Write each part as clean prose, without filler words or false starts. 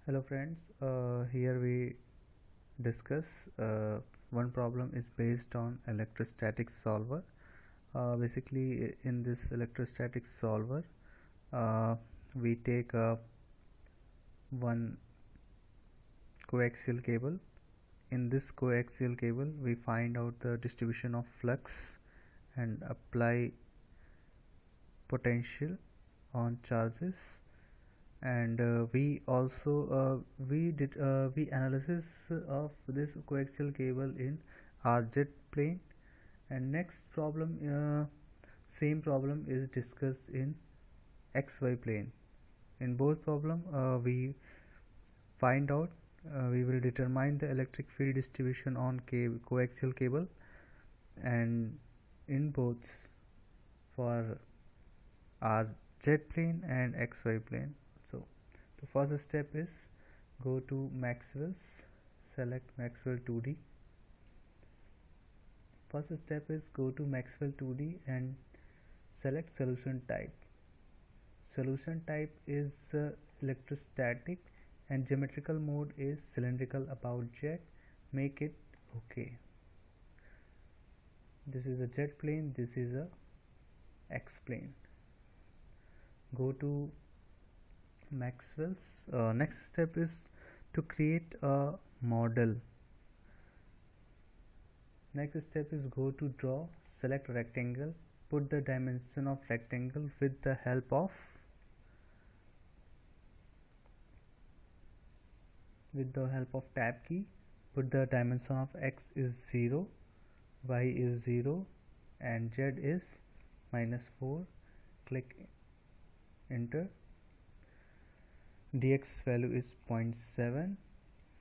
Hello friends, here we discuss one problem is based on electrostatic solver. Basically in this electrostatic solver we take one coaxial cable. In this coaxial cable we find out the distribution of flux and apply potential on charges, and we also we analysis of this coaxial cable in RZ plane. And next problem, same problem is discussed in XY plane. In both problem we find out we will determine the electric field distribution on coaxial cable, and in both for RZ plane and XY plane. So the first step is go to Maxwell's, select Maxwell 2D. First step is go to Maxwell 2D and select solution type. Solution type is electrostatic and geometrical mode is cylindrical about jet. Make it OK. This is a jet plane, this is a X plane. Go to Maxwell's. Next step is to create a model. Next step is go to draw, select rectangle, put the dimension of rectangle with the help of tab key. Put the dimension of x is 0, y is 0 and z is -4. Click enter. Dx value is 0.7,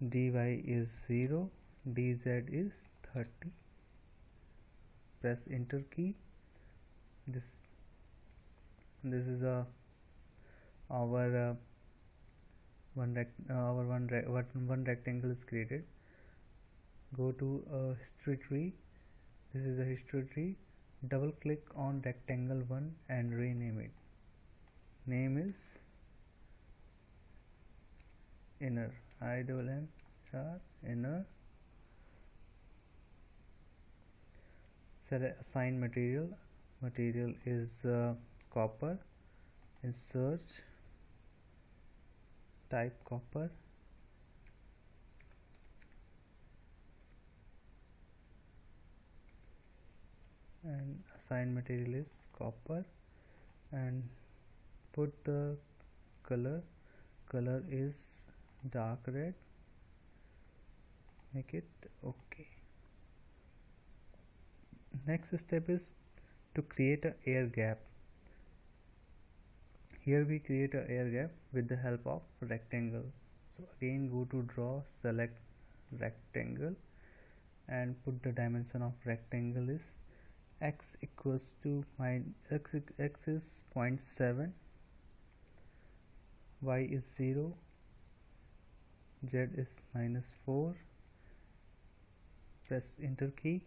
dy is 0, dz is 30. Press enter key. This is our one rectangle is created. Go to history tree. This is a history tree. Double click on rectangle 1 and rename it. Name is inner, INNER. Inner. Select assign material. Material is copper. In search type copper. And assign material is copper, and put the color is dark red. Make it OK. Next step is to create an air gap. Here we create an air gap with the help of rectangle. So again go to draw, select rectangle and put the dimension of rectangle is x equals to x is 0.7, y is 0, z is -4. Press enter key.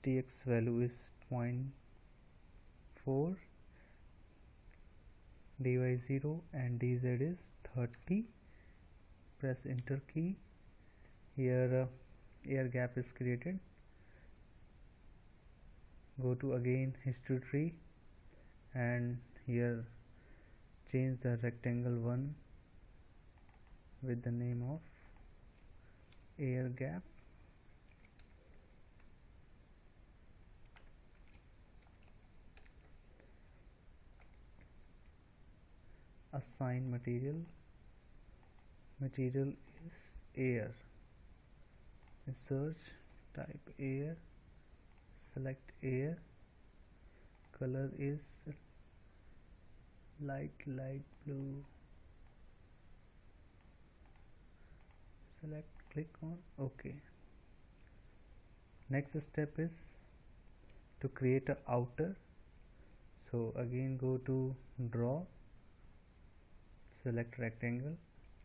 Tx value is 0.4, dy 0 and dz is 30. Press enter key. Here air gap is created. Go to again history tree and here change the rectangle 1 with the name of air gap. Assign material. Material is air. In search type air, select air. Color is light blue. Select, click on OK. Next step is to create a outer. So again go to draw, select rectangle,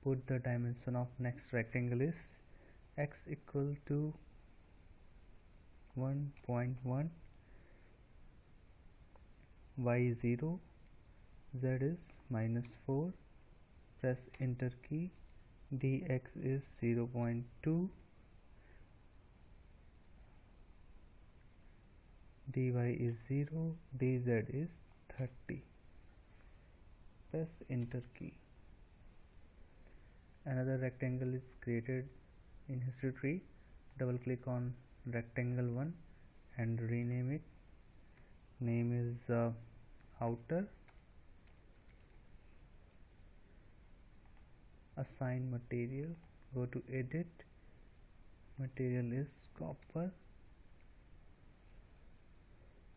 put the dimension of next rectangle is x equal to 1.1, y 0, z is -4. press enter key. Dx is 0.2, dy is 0, dz is 30. Press enter key. Another rectangle is created in history tree. Double click on rectangle 1 and rename it. Name is outer. Assign material, go to edit, material is copper.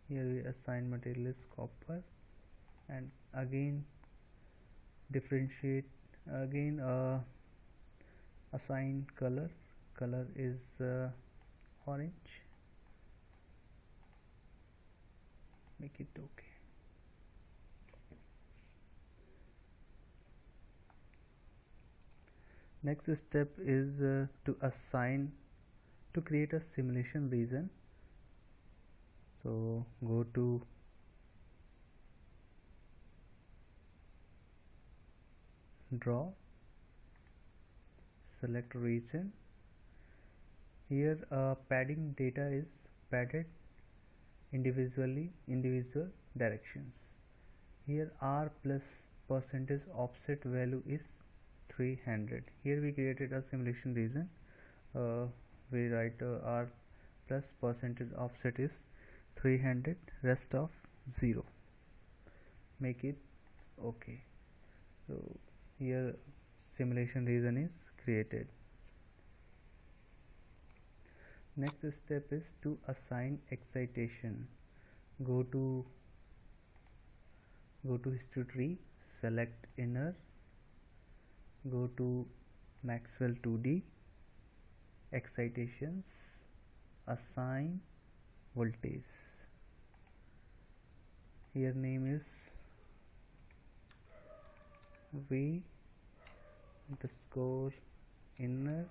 Here we assign material is copper, and again differentiate, again assign color, color is orange, make it okay. Next step is to create a simulation region. So go to draw, select region. Here padding data is padded individual directions. Here r plus percentage offset value is 300. Here we created a simulation region. We write r plus percentage offset is 300, rest of 0. Make it okay. So here simulation region is created. Next step is to assign excitation. Go to history tree, select inner, go to Maxwell 2D, excitations, assign voltage. Here name is V underscore inner,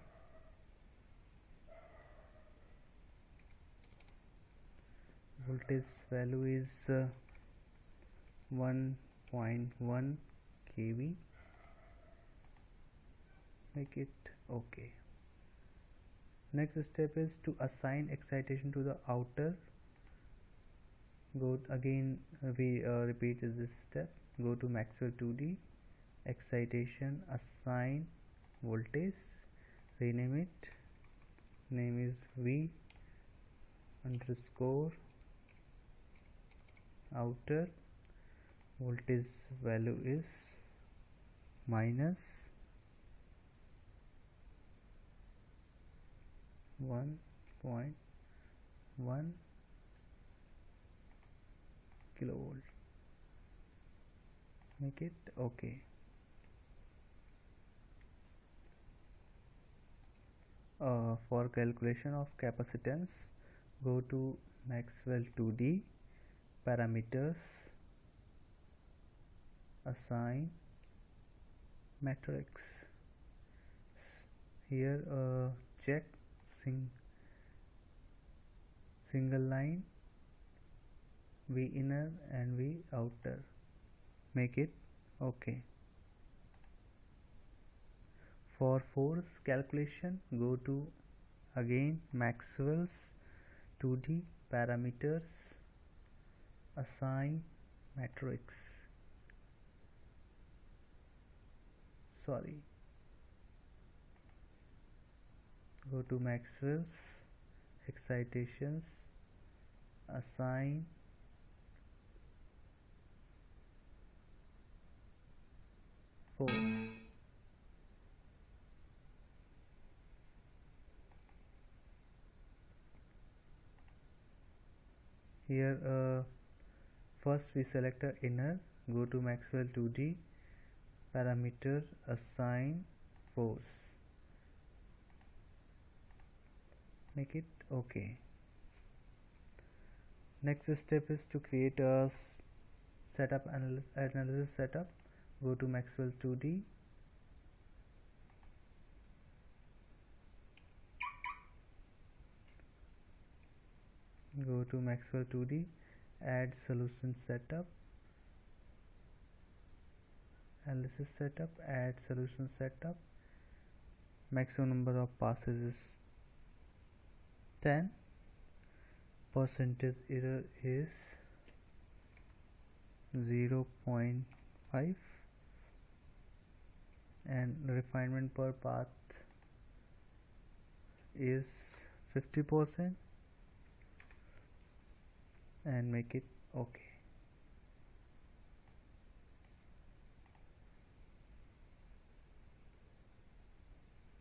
voltage value is 1.1 kV. Make it okay. Next step is to assign excitation to the outer. Go again, we repeat this step. Go to Maxwell 2D, excitation, assign voltage, rename it. Name is V underscore outer, voltage value is minus 1.1 kilovolt. Make it okay. For calculation of capacitance, go to Maxwell 2D, parameters, assign matrix. Here check single line, V inner and V outer. Make it okay. For force calculation, go to again Maxwell's 2D, parameters, assign matrix. Go to Maxwell's excitations, assign force. Here first we select a inner, go to Maxwell 2D, parameter, assign force. Make it okay. Next step is to create a setup analysis setup. Go to Maxwell 2D, add solution setup, analysis setup, add solution setup. Maximum number of passes is 10. Percentage error is 0.5, and refinement per path is 50%, and make it okay.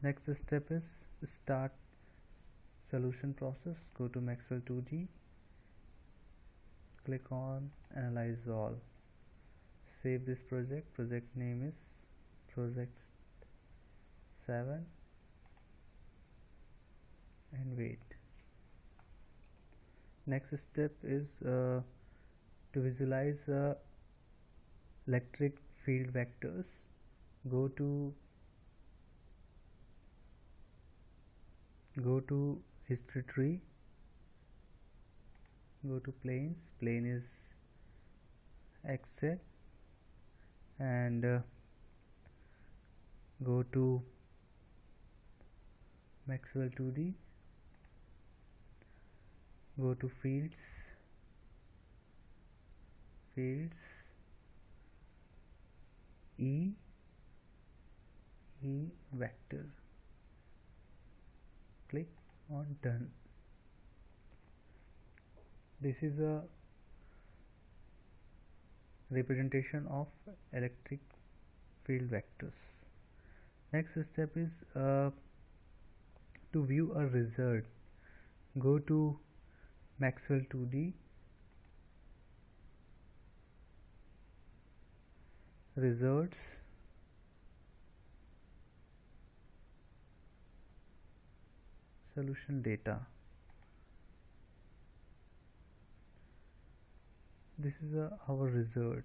Next step is start solution process. Go to Maxwell 2D, click on analyze all, save this project name is project 7, and wait. Next step is to visualize electric field vectors. Go to history tree, go to planes, plane is xz, and go to Maxwell 2D, go to fields, E vector, click on done. This is a representation of electric field vectors. Next step is to view a result. Go to Maxwell 2D, results, solution data. This is our result.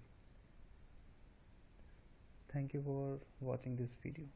Thank you for watching this video.